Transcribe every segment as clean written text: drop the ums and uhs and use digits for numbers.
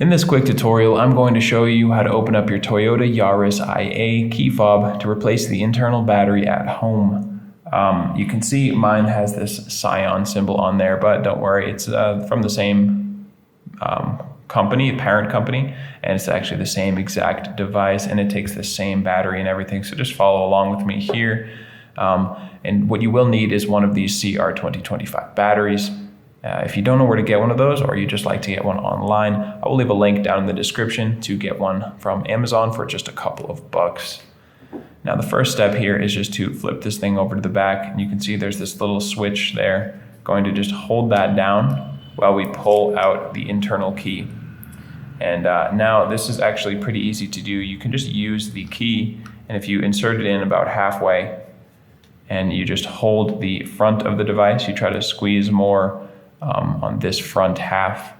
In this quick tutorial, I'm going to show you how to open up your Toyota Yaris IA key fob to replace the internal battery at home. You can see mine has this Scion symbol on there, but don't worry, it's from the same company, parent company, and it's actually the same exact device, and it takes the same battery and everything, so just follow along with me here. And what you will need is one of these CR2025 batteries. If you don't know where to get one of those, or you just like to get one online, I will leave a link down in the description to get one from Amazon for just a couple of bucks. Now the first step here is just to flip this thing over to the back, and you can see there's this little switch there. Going to just hold that down while we pull out the internal key. And now this is actually pretty easy to do. You can just use the key, and if you insert it in about halfway and you just hold the front of the device, you try to squeeze more on this front half,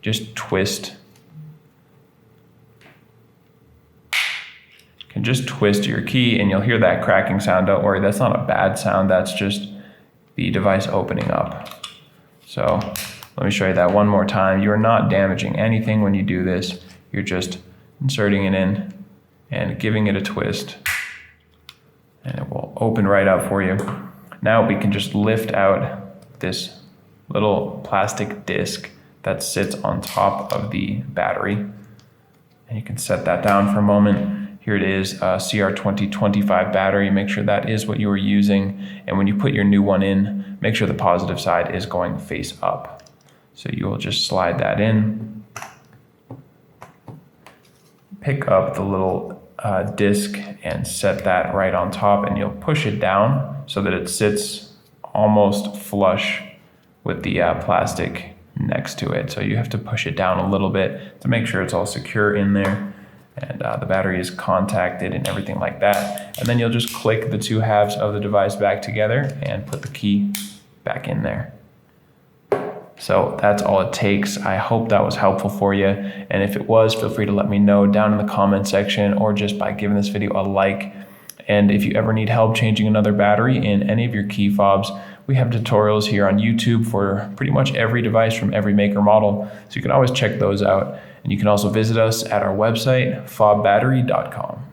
just twist. You can just twist your key and you'll hear that cracking sound. Don't worry, that's not a bad sound, that's just the device opening up. So let me show you that one more time. You are not damaging anything when you do this. You're just inserting it in and giving it a twist, and it will open right up for you. Now we can just lift out this little plastic disc that sits on top of the battery, and you can set that down for a moment. Here it is, a CR2025 battery. Make sure that is what you are using, and when you put your new one in, make sure the positive side is going face up. So you will just slide that in, pick up the little disc and set that right on top, and you'll push it down so that it sits almost flush with the plastic next to it. So you have to push it down a little bit to make sure it's all secure in there, and the battery is contacted and everything like that. And then you'll just click the two halves of the device back together and put the key back in there. So that's all it takes. I hope that was helpful for you. And if it was, feel free to let me know down in the comment section or just by giving this video a like. And if you ever need help changing another battery in any of your key fobs, we have tutorials here on YouTube for pretty much every device from every maker model. So you can always check those out. And you can also visit us at our website, fobbattery.com.